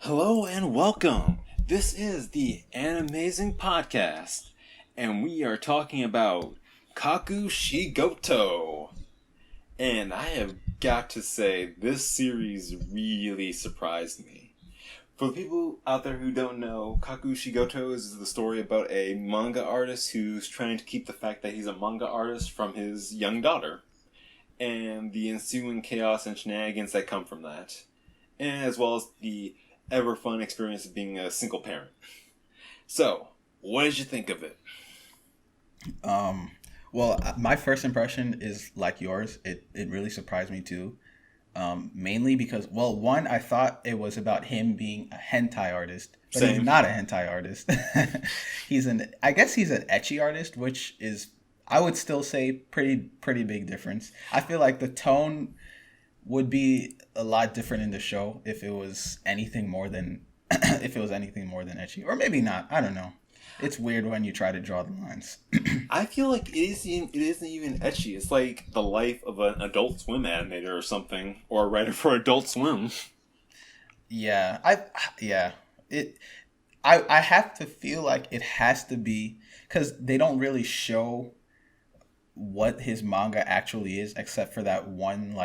Hello and welcome. This is the Animazing Podcast, and we are talking about Kakushigoto. And I have got to say, this series really surprised me. For the people out there who don't know, Kakushigoto is the story about a manga artist who's trying to keep the fact that he's a manga artist from his young daughter, and the ensuing chaos and shenanigans that come from that, and as well as the ever fun experience of being a single parent. So, what did you think of it? My first impression is like yours. It really surprised me too. Mainly because, one, I thought it was about him being a hentai artist, but Same. he's not a hentai artist. I guess he's an ecchi artist, which is, I would still say, pretty big difference. I feel like the tone would be a lot different in the show if it was anything more than ecchi, or maybe not. I don't know. It's weird when you try to draw the lines. I feel like it isn't even ecchi. It's like the life of an Adult Swim animator or something, or a writer for Adult Swim. Yeah, I have to feel like it has to be because they don't really show what his manga actually is, except for that one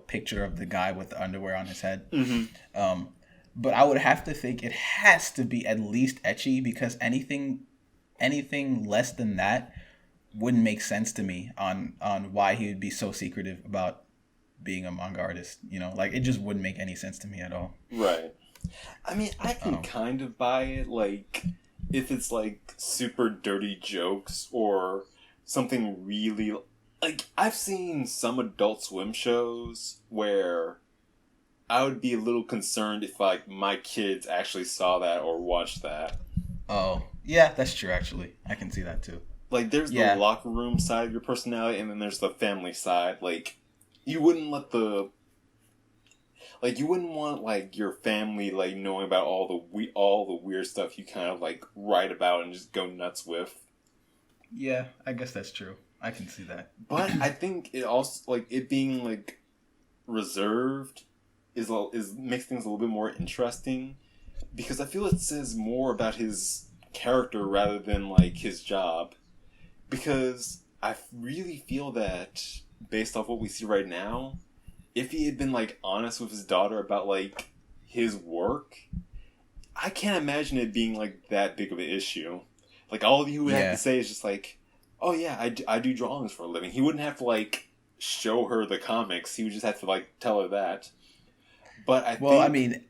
picture of the guy with the underwear on his head. Mm-hmm. But I would have to think it has to be at least ecchi, because anything less than that wouldn't make sense to me on why he would be so secretive about being a manga artist. Like, it just wouldn't make any sense to me at all. Right. I mean, I can kind of buy it, like, if it's like super dirty jokes or something really, like, I've seen some Adult Swim shows where I would be a little concerned if, like, my kids actually saw that or watched that. Oh, yeah, that's true, actually. I can see that, too. Like, there's the locker room side of your personality, and then there's the family side. Like, you wouldn't want, like, your family, like, knowing about all the weird stuff you kind of, like, write about and just go nuts with. Yeah, I guess that's true. I can see that. But I think it also, like, it being, like, reserved is makes things a little bit more interesting, because I feel it says more about his character rather than, like, his job. Because I really feel that, based off what we see right now, if he had been, like, honest with his daughter about, like, his work, I can't imagine it being, like, that big of an issue. Like, all he would have to say is just, like, oh yeah, I do drawings for a living. He wouldn't have to, like, show her the comics. He would just have to, like, tell her that. But I mean,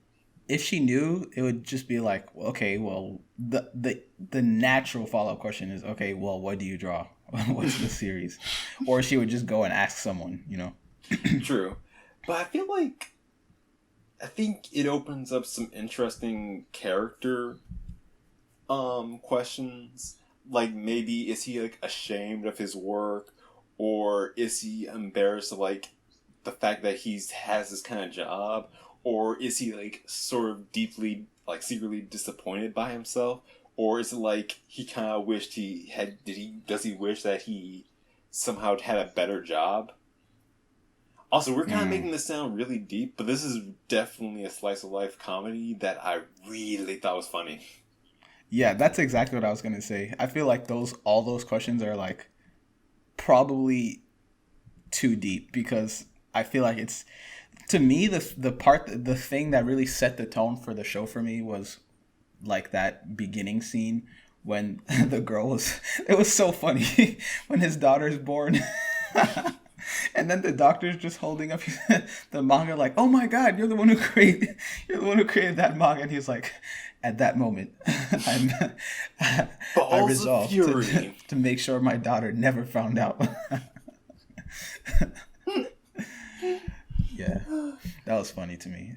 if she knew, it would just be like, okay, well, the natural follow-up question is, okay, well, what do you draw? What's the series? Or she would just go and ask someone, True. But I think it opens up some interesting character questions. Like, maybe is he, like, ashamed of his work, or is he embarrassed of, like, the fact that he has this kind of job, or is he, like, sort of deeply, like, secretly disappointed by himself, or is it like he kind of wished does he wish that he somehow had a better job? Also, we're kind of making this sound really deep, but this is definitely a slice of life comedy that I really thought was funny. Yeah, that's exactly what I was gonna say. I feel like all those questions are, like, probably too deep, because I feel like it's, to me, the thing that really set the tone for the show for me was, like, that beginning scene when the girl was, it was so funny when his daughter's born. And then the doctor's just holding up the manga like, oh my god, you're the one who created that manga. And he's like, at that moment, I resolved to make sure my daughter never found out. Yeah, that was funny to me.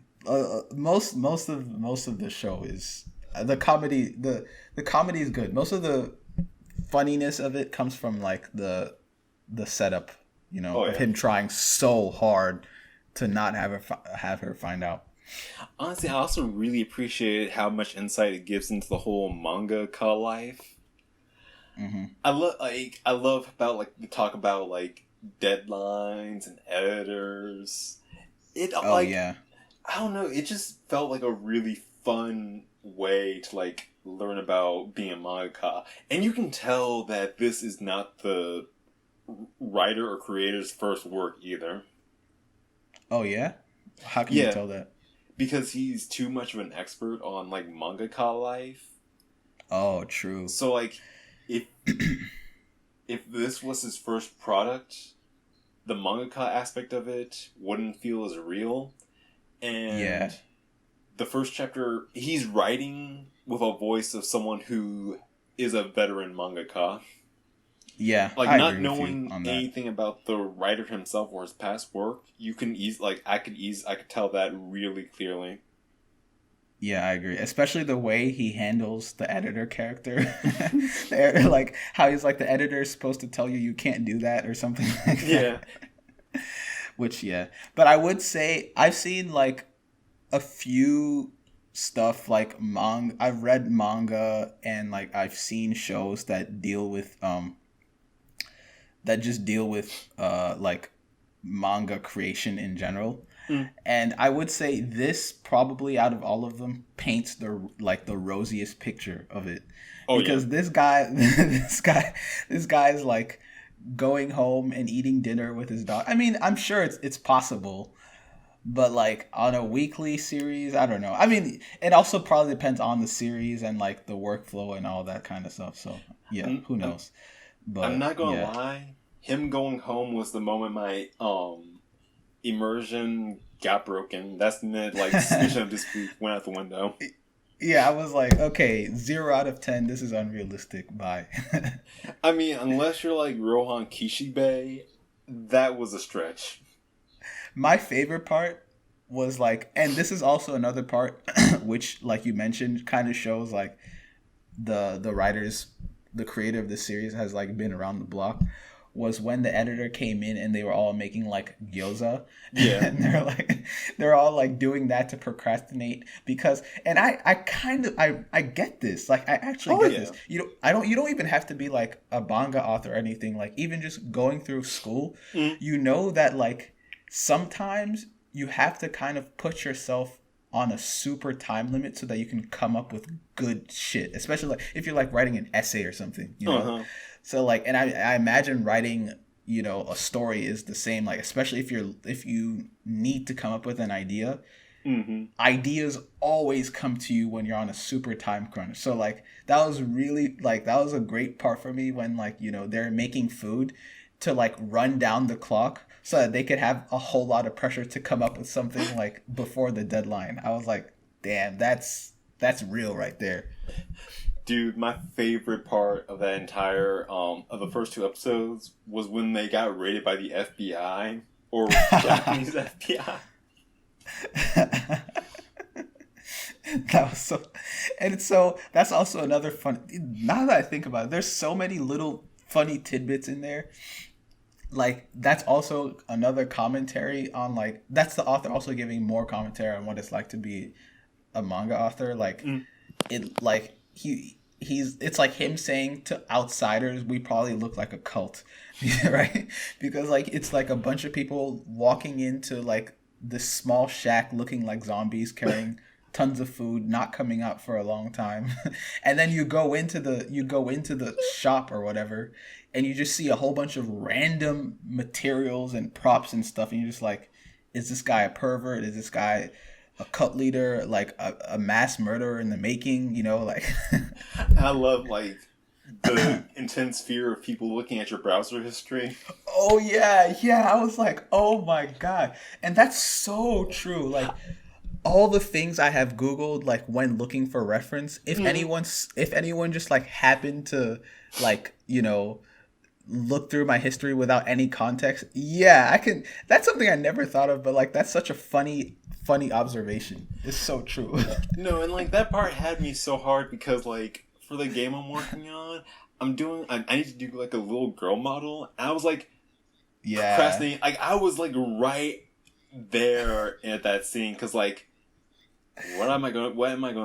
Most of the show is the comedy. The comedy is good. Most of the funniness of it comes from, like, the setup, of him trying so hard to not have her find out. Honestly, I also really appreciated how much insight it gives into the whole mangaka life. Mm-hmm. I love about, like, the talk about, like, deadlines and editors. Yeah. I don't know. It just felt like a really fun way to like learn about being a mangaka, and you can tell that this is not the writer or creator's first work either. Oh yeah, how can you Yeah, tell that? because he's too much of an expert on like mangaka life. Oh, true. So like, if if this was his first product, the mangaka aspect of it wouldn't feel as real. Yeah, And the first chapter, he's writing with a voice of someone who is a veteran mangaka. yeah, Like, I not agree with you knowing on that. anything about the writer himself or his past work, you can like I could tell that really clearly. Yeah, I agree. Especially the way he handles the editor character. Like how he's like the editor is supposed to tell you you can't do that or something like Yeah. that. Which yeah. But I would say I've seen like a few stuff like I've read manga and like I've seen shows that deal with that just deal with like manga creation in general. Mm. And I would say this probably out of all of them paints the like the rosiest picture of it. Oh yeah. Because this guy this guy's like going home and eating dinner with his dog. I mean, I'm sure it's possible, but like on a weekly series, I don't know. I mean, it also probably depends on the series and like the workflow and all that kind of stuff. So, yeah, who knows. I'm But not gonna yeah. lie. Him going home was the moment my immersion got broken. That's the minute like suspicion of disbelief went out the window. Yeah, I was like, okay, 0 out of 10. This is unrealistic. Bye. I mean, unless you're like Rohan Kishibe, that was a stretch. My favorite part was like, and this is also another part, which, like you mentioned, kind of shows like the writers, the creator of the series has like been around the block. Was when the editor came in and they were all making like gyoza, Yeah. and they're all like doing that to procrastinate because, and I kind of I get this, like I actually Oh get yeah. this. You don't even have to be like a manga author or anything. Like even just going through school, Mm. you know that like sometimes you have to kind of put yourself on a super time limit so that you can come up with good shit, especially like if you're like writing an essay or something, you know. Uh-huh. So like, and I imagine writing, you know, a story is the same. Like, especially if you need to come up with an idea, Mm-hmm. ideas always come to you when you're on a super time crunch. So like, that was really like that was a great part for me when like you know they're making food to like run down the clock so that they could have a whole lot of pressure to come up with something like before the deadline. I was like, damn, that's real right there. Dude, my favorite part of that entire of the first two episodes was when they got raided by the FBI or Japanese FBI. That was so, and so that's also another fun. Now that I think about it, there's so many little funny tidbits in there. Like that's also another commentary on like that's the author also giving more commentary on what it's like to be a manga author. Like Mm. it, like he's it's like him saying to outsiders we probably look like a cult, right? Because like it's like a bunch of people walking into like this small shack looking like zombies carrying tons of food not coming out for a long time. And then you go into the shop or whatever and you just see a whole bunch of random materials and props and stuff and you're just like, is this guy a pervert, is this guy a cult leader, like a mass murderer in the making, you know, like. I love like the intense fear of people looking at your browser history. Oh yeah, I was like, oh my god, and that's so true. Like all the things I have Googled, like when looking for reference, if anyone just like happened to, like you know, look through my history without any context, yeah, I can. That's something I never thought of, but like that's such a funny observation. It's so true. No, and like that part had me so hard because like for the game I'm working on, I need to do like a little girl model. And I was like Yeah. procrastinating. Like I was like right there at that scene because like what am I going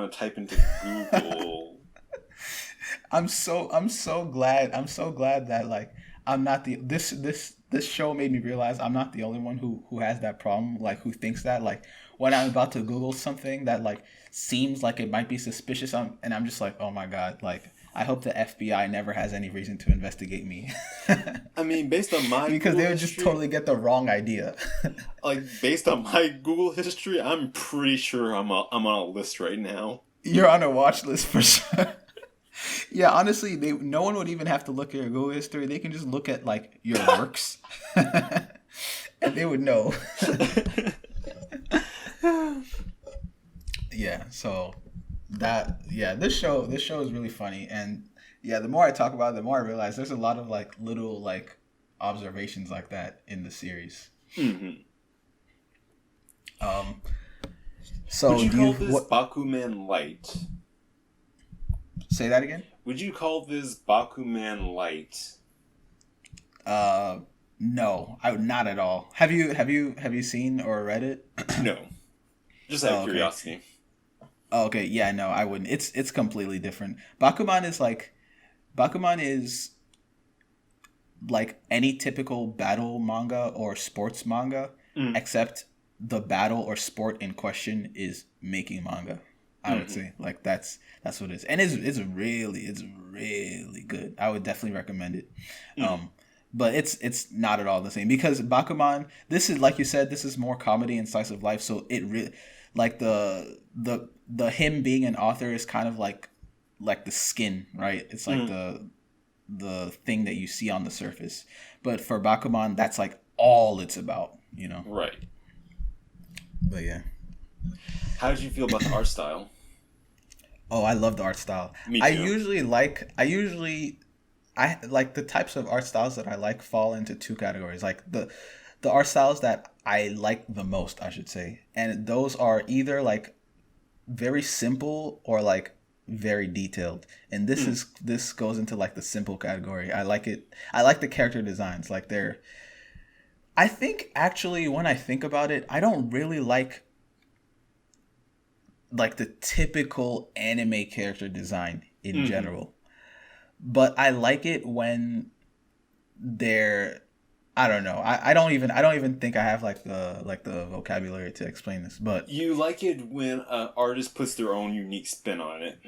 to type into Google? I'm so glad. I'm so glad that like I'm not the this show made me realize I'm not the only one who has that problem, like who thinks that like when I'm about to Google something that like seems like it might be suspicious, and I'm just like, oh my god, like I hope the FBI never has any reason to investigate me. I mean, based on my Because Google they would just history, totally get the wrong idea. like based on my Google history, I'm pretty sure I'm on a list right now. You're on a watch list for sure. Yeah, honestly, no one would even have to look at your Google history. They can just look at like your works, and they would know. Yeah, so this show is really funny, and yeah, the more I talk about it, the more I realize there's a lot of like little like observations like that in the series. Mm-hmm. Um, so Would you do call you this what? Bakuman Light? Say that again. Would you call this Bakuman Light? No, I would not at all. Have you seen or read it? No. Just out of Oh, okay. curiosity. Oh, okay, yeah, no, I wouldn't. It's completely different. Bakuman is like any typical battle manga or sports manga, Mm. except the battle or sport in question is making manga. I would say like that's what it is, and it's really good. I would definitely recommend it. But it's not at all the same because Bakuman. This is like you said. This is more comedy and slice of life. So it really like the him being an author is kind of like the skin, right? It's like the thing that you see on the surface. But for Bakuman, that's like all it's about, you know. Right. But yeah. How did you feel about the art style? Oh, I love the art style. Me I too. usually I like the types of art styles that I like fall into two categories. Like the art styles that I like the most, I should say. And those are either like very simple or like very detailed. And this goes into like the simple category. I like it. I like the character designs. Like I think actually when I think about it, I don't really like the typical anime character design in general. But I like it when they're I don't know. I don't even think I have like the vocabulary to explain this. But You like it when an artist puts their own unique spin on it.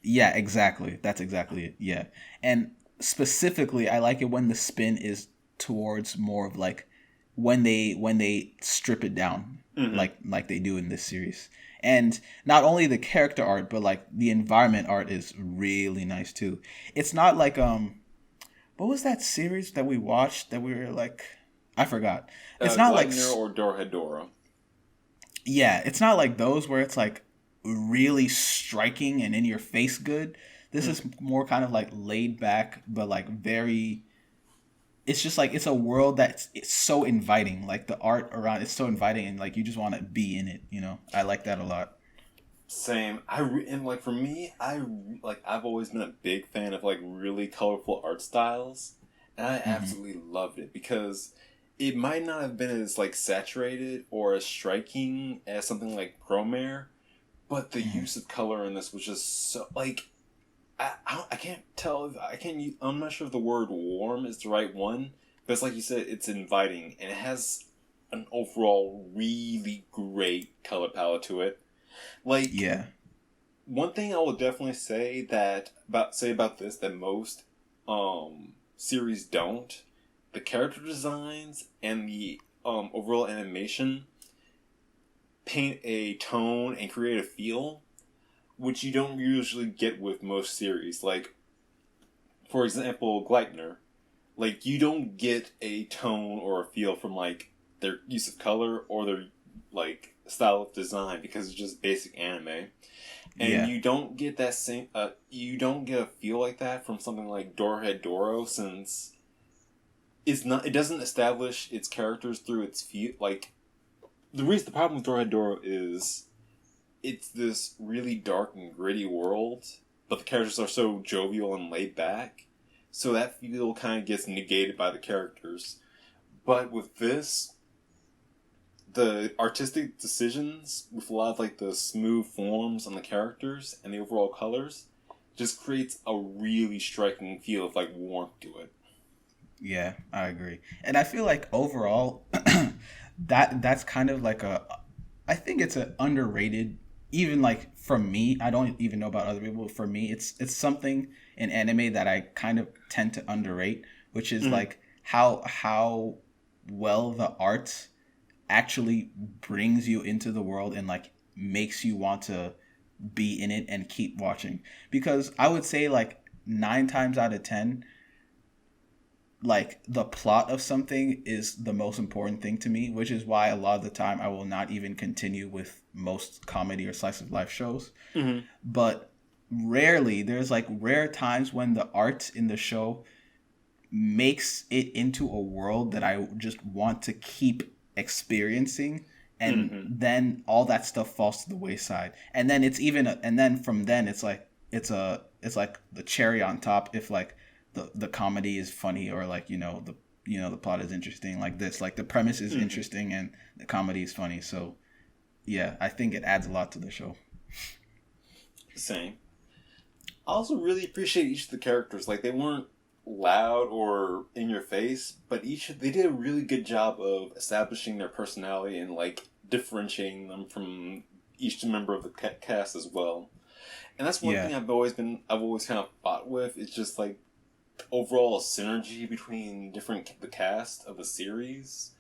yeah, exactly. That's exactly it. Yeah. And specifically I like it when the spin is towards more of like when they strip it down like they do in this series. And not only the character art but like the environment art is really nice too. It's not like what was that series that we watched that we were like I forgot. It's not like Gleipnir or Dorohedoro. yeah, it's not like those where it's like really striking and in your face good. This is more kind of like laid back but like very it's just like it's a world it's so inviting. Like the art around it's so inviting and like you just want to be in it, you know. I like that a lot. Same. And like for me, I've always been a big fan of like really colorful art styles, and I absolutely loved it because it might not have been as like saturated or as striking as something like Promare, but the use of color in this was just so like I can't tell if I can I'm not sure if the word warm is the right one, but it's like you said, it's inviting and it has an overall really great color palette to it. Like Yeah. one thing I will definitely say about this that most series don't, the character designs and the overall animation paint a tone and create a feel which you don't usually get with most series. Like for example, Gleipnir. Like you don't get a tone or a feel from like their use of color or their like style of design because it's just basic anime. And Yeah. you don't get that same you don't get a feel like that from something like Dorohedoro since it doesn't establish its characters through its feel like the problem with Dorohedoro is it's this really dark and gritty world, but the characters are so jovial and laid back, so that feel kind of gets negated by the characters. But with this, the artistic decisions with a lot of like the smooth forms on the characters and the overall colors just creates a really striking feel of like warmth to it. Yeah, I agree. And I feel like overall that's kind of like I think it's an underrated. Even like from me, I don't even know about other people. But for me, it's something in anime that I kind of tend to underrate, which is Mm, like how well the art actually brings you into the world and like makes you want to be in it and keep watching. Because I would say like 9 times out of 10, like the plot of something is the most important thing to me, which is why a lot of the time I will not even continue with most comedy or slice of life shows. mm-hmm. But rarely, there's like rare times when the art in the show makes it into a world that I just want to keep experiencing, and Mm-hmm. then all that stuff falls to the wayside. And then it's even and then from then it's like it's like the cherry on top if like the comedy is funny, or like the plot is interesting, like this, like the premise is Mm-hmm. interesting and the comedy is funny. So yeah, I think it adds a lot to the show. Same. I also really appreciate each of the characters. Like, they weren't loud or in your face, but they did a really good job of establishing their personality and like differentiating them from each member of the cast as well. And that's one Yeah, thing I've always kind of fought with. It's just like overall synergy between the cast of the series,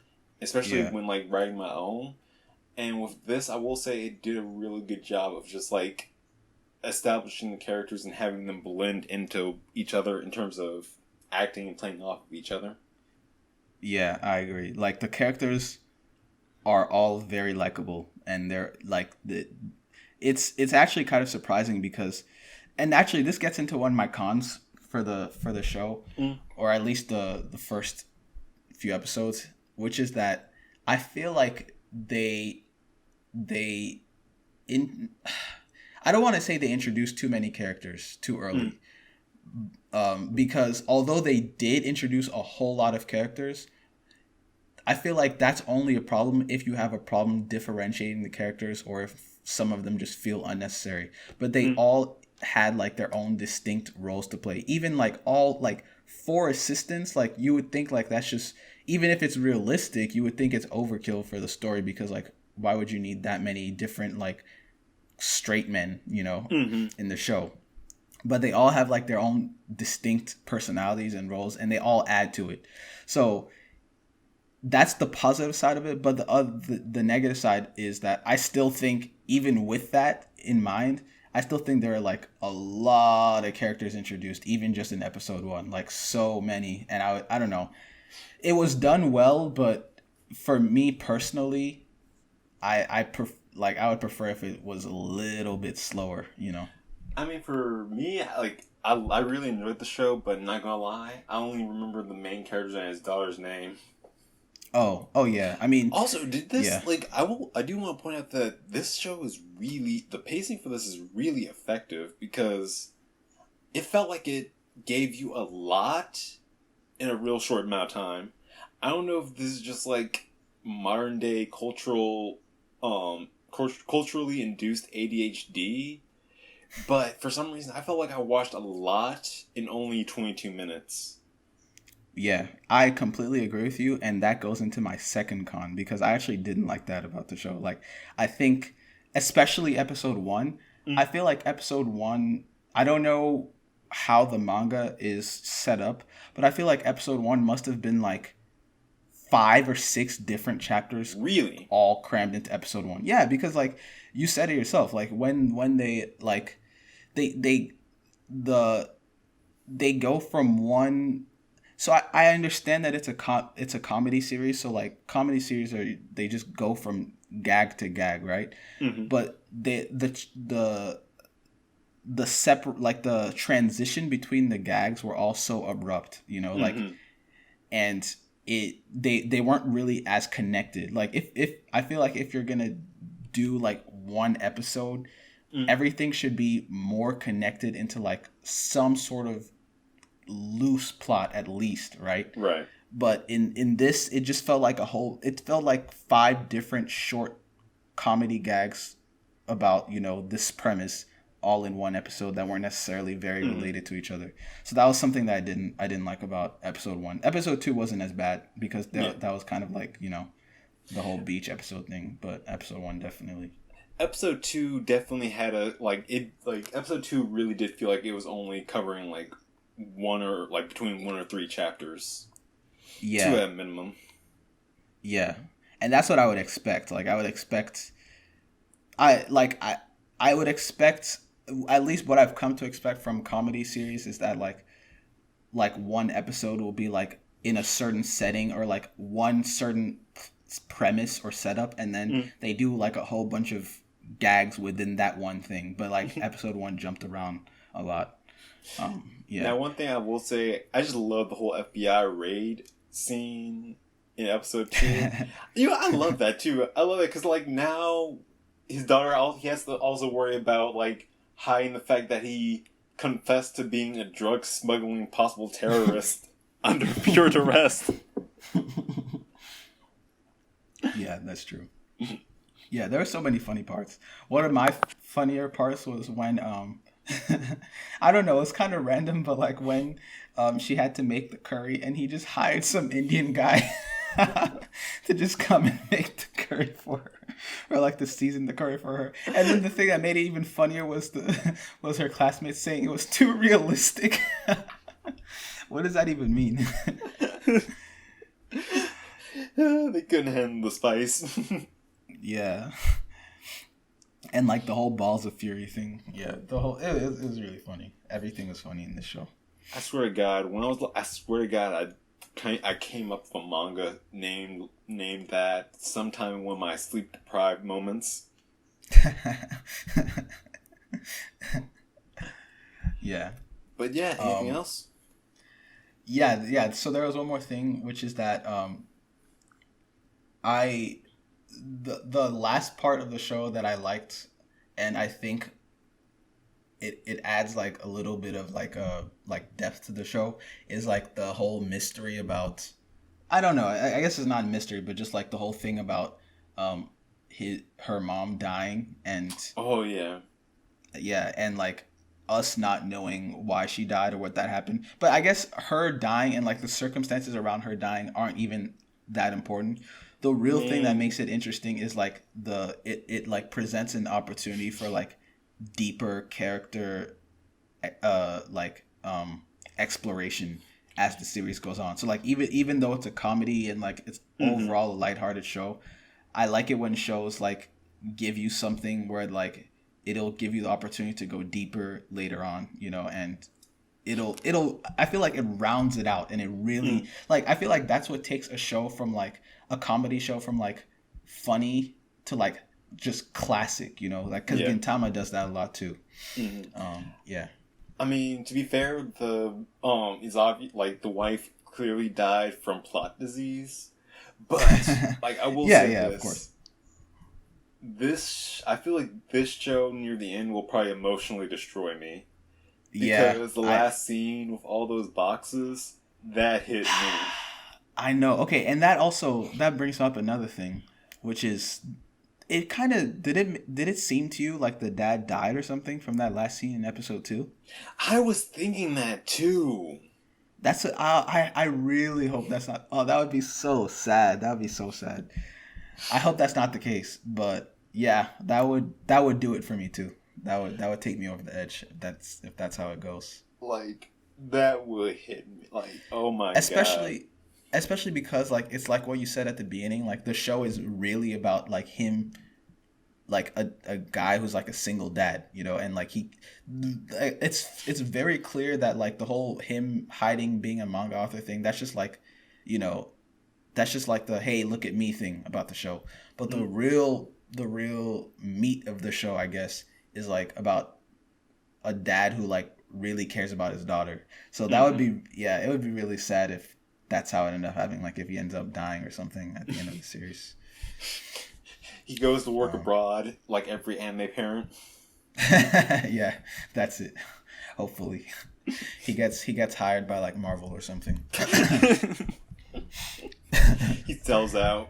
especially yeah. when like writing my own. And with this, I will say it did a really good job of just like establishing the characters and having them blend into each other in terms of acting and playing off of each other. Yeah, I agree. Like the characters are all very likable, and they're like it's actually kind of surprising because, and actually this gets into one of my cons for the show, Mm. or at least the first few episodes, which is that I feel like they in I don't want to say they introduced too many characters too Mm. early, because although they did introduce a whole lot of characters, I feel like that's only a problem if you have a problem differentiating the characters, or if some of them just feel unnecessary. But they Mm. all had like their own distinct roles to play. Even like all like four assistants, like you would think like that's just, even if it's realistic, you would think it's overkill for the story, because like why would you need that many different like straight men, Mm-hmm. in the show? But they all have like their own distinct personalities and roles, and they all add to it. So that's the positive side of it. But the negative side is that I still think, even with that in mind, I still think there are like a lot of characters introduced, even just in episode one, like so many. And I don't know, it was done well, but for me personally, like I would prefer if it was a little bit slower. I mean, for me, I really enjoyed the show, but not gonna lie, I only remember the main character and his daughter's name. Oh yeah, I mean, Also, did yeah, this I do want to point out that this show is really the pacing for this is really effective because it felt like it gave you a lot in a real short amount of time. I don't know if this is just like modern day culturally induced ADHD, but for some reason I felt like I watched a lot in only 22 minutes. yeah, I completely agree with you, and that goes into my second con, because I actually didn't like that about the show. Like, I think, especially episode one, I Mm. feel like episode one, I don't know how the manga is set up, but I feel like episode one must have been like 5 or 6 different chapters Really? all crammed into episode one. Yeah, because like you said it yourself, like when they like they the they go from one. So I understand that it's a comedy series. So like comedy series they just go from gag to gag, right? Mm-hmm. But the separate, like the transition between the gags were all so abrupt, like, Mm-hmm. and they weren't really as connected. Like if I feel like if you're gonna do like one episode, Mm. everything should be more connected into like some sort of loose plot at least, right? Right. But in this, it just felt like it felt like 5 different short comedy gags about this premise, all in one episode, that weren't necessarily very Mm. related to each other. So that was something that I didn't like about episode one. Episode two wasn't as bad because Yeah. that was kind of like the whole beach episode thing, but episode 1 definitely. Episode 2 definitely had episode 2 really did feel like it was only covering like one or like between 1 or 3 chapters. Yeah. 2 at minimum. Yeah. And that's what I would expect. Like I would expect I would expect, at least what I've come to expect from comedy series is that like one episode will be like in a certain setting or like one certain premise or setup, and then they do like a whole bunch of gags within that one thing. But like episode 1 jumped around a lot. Yeah. Now, one thing I will say, I just love the whole FBI raid scene in episode 2. I love that too. I love it because like now his daughter, he has to also worry about like hiding the fact that he confessed to being a drug smuggling possible terrorist under pure duress. Yeah, that's true. Yeah, there were so many funny parts. One of my funnier parts was when I don't know, it's kind of random, but like when she had to make the curry and he just hired some Indian guy to just come and make the curry for her, or like to season the curry for her. And then the thing that made it even funnier was her classmates saying it was too realistic. What does that even mean? They couldn't handle the spice. Yeah. And like the whole balls of fury thing. Yeah, it was really funny. Everything was funny in this show. I swear to God, I came up with a manga named that sometime in one of my sleep deprived moments. Yeah. But yeah, anything else? Yeah. So there was one more thing, which is that the last part of the show that I liked, and I think it adds like a little bit of like depth to the show, is like the whole mystery about, I don't know, I guess it's not a mystery, but just like the whole thing about her mom dying, and oh yeah, and like us not knowing why she died or what that happened. But I guess her dying and like the circumstances around her dying aren't even that important. The real thing that makes it interesting is like it like presents an opportunity for like deeper character exploration as the series goes on. So like even though it's a comedy and like it's overall a lighthearted show, I like it when shows like give you something where like it'll give you the opportunity to go deeper later on, and it'll I feel like it rounds it out, and it really like, I feel like that's what takes a show from like a comedy show from like funny to like just classic, like, because Gintama does that a lot too. Yeah. I mean, to be fair, the is obvious, like the wife clearly died from plot disease, but like I will say this, of course. I feel like this show near the end will probably emotionally destroy me. Because the last scene with all those boxes, that hit me. I know. Okay, and that brings up another thing, which is, it kind of did it seem to you like the dad died or something from that last scene in episode 2? I was thinking that too. I really hope that's not. Oh, that would be so sad. That would be so sad. I hope that's not the case, but yeah, that would do it for me too. That would take me over the edge if that's how it goes. Like, that would hit me. Like, oh my god. Especially because like it's like what you said at the beginning. Like the show is really about like him, like a guy who's like a single dad, and like it's very clear that like the whole him hiding being a manga author thing, that's just like, that's just like the hey look at me thing about the show. But the real meat of the show, I guess, is like about a dad who like really cares about his daughter. So that would be, it would be really sad if that's how it ended up having, like if he ends up dying or something at the end of the series. He goes to work abroad like every anime parent. Yeah, that's it. Hopefully he gets hired by like Marvel or something. He sells out.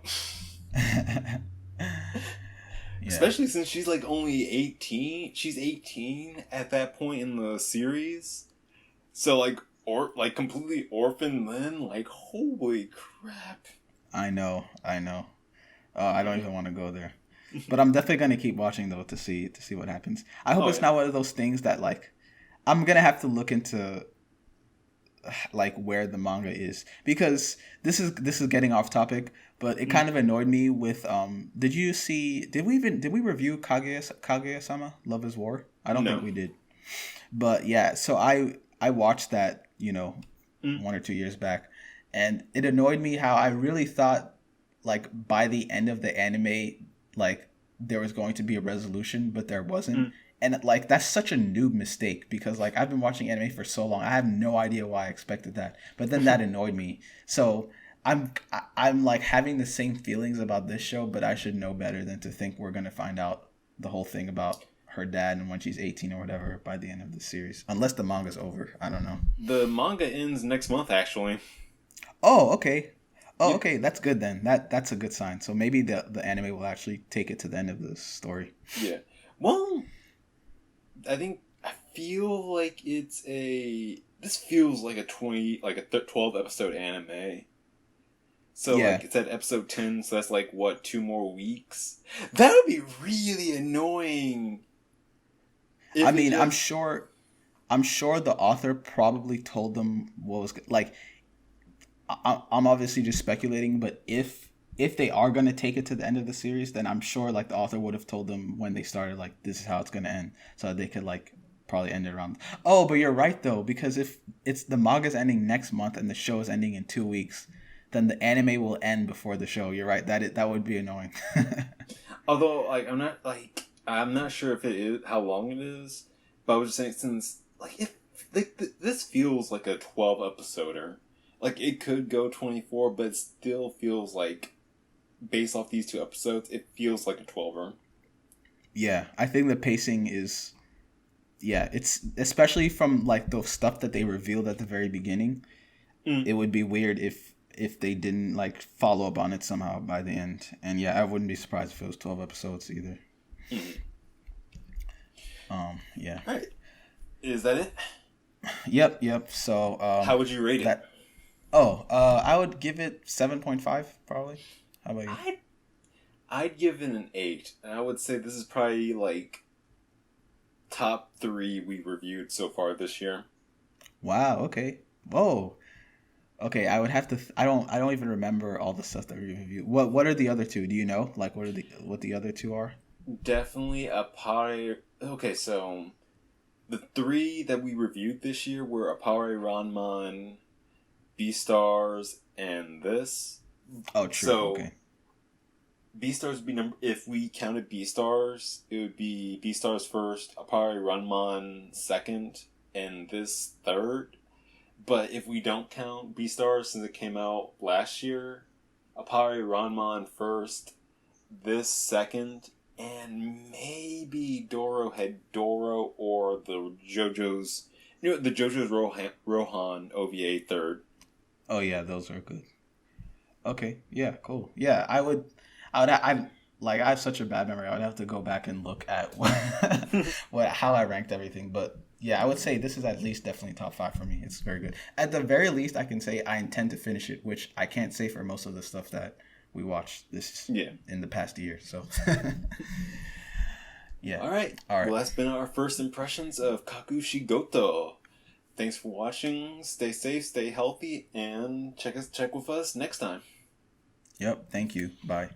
Yeah. Especially since she's like only 18. She's 18 at that point in the series. So like completely orphaned then. Like, holy crap. I know. I don't even want to go there. But I'm definitely gonna keep watching though to see what happens. I hope Oh it's yeah. not one of those things that like I'm gonna have to look into like where the manga is because this is getting off topic, but it kind of annoyed me with did we review Kaguya Sama Love is War? I don't think No. we did. But yeah, so I watched that, Mm. 1 or 2 years back, and it annoyed me how I really thought like by the end of the anime like there was going to be a resolution, but there wasn't. Mm. And like that's such a noob mistake because like I've been watching anime for so long. I have no idea why I expected that. But then that annoyed me. So I'm like having the same feelings about this show, but I should know better than to think we're gonna find out the whole thing about her dad and when she's 18 or whatever by the end of the series. Unless the manga's over. I don't know. The manga ends next month, actually. Oh, okay. Oh, Yep. okay. That's good then. That's a good sign. So maybe the anime will actually take it to the end of the story. Yeah. Well, I feel like this feels like a 12 episode anime. So Yeah. like it's at episode 10, so that's like what, 2 more weeks? That would be really annoying. I mean, I'm sure the author probably told them what was like. I'm obviously just speculating, but if they are gonna take it to the end of the series, then I'm sure like the author would have told them when they started like this is how it's gonna end, so that they could like probably end it around. Oh, but you're right though, because if it's the manga's ending next month and the show is ending in 2 weeks, then the anime will end before the show. You're right. That would be annoying. Although like I'm not sure if it is how long it is, but I was just saying since like if this feels like a 12 episoder. Like it could go 24, but it still feels like based off these 2 episodes, it feels like a 12er. Yeah, I think the pacing is yeah, it's especially from like the stuff that they revealed at the very beginning. Mm. It would be weird if they didn't like follow up on it somehow by the end. And yeah, I wouldn't be surprised if it was 12 episodes either. Mm. Yeah. All right. Is that it? Yep. So How would you rate it? I would give it 7.5 probably. How about you? I'd give it an 8, and I would say this is probably like top 3 we reviewed so far this year. Wow, okay. Whoa. Okay, I would have to I don't even remember all the stuff that we reviewed. What are the other two? Do you know? Like what the other two are? Definitely a pie. Okay, so the 3 that we reviewed this year were Appare Ranman, Beastars, and this. Oh, true. So, Okay. Beastars would be if we counted Beastars, it would be Beastars first, Appare Ranman second, and this third. But if we don't count Beastars since it came out last year, Appare Ranman first, this second, and maybe Doro had Doro or the JoJo's Rohan OVA third. Oh yeah, those are good. Okay. Yeah, cool. Yeah, I like I have such a bad memory. I would have to go back and look at what how I ranked everything, but yeah, I would say this is at least definitely top 5 for me. It's very good. At the very least, I can say I intend to finish it, which I can't say for most of the stuff that we watched this Yeah. in the past year. So yeah. All right. Well, that's been our first impressions of Kakushigoto. Thanks for watching. Stay safe, stay healthy, and check with us next time. Yep. Thank you. Bye.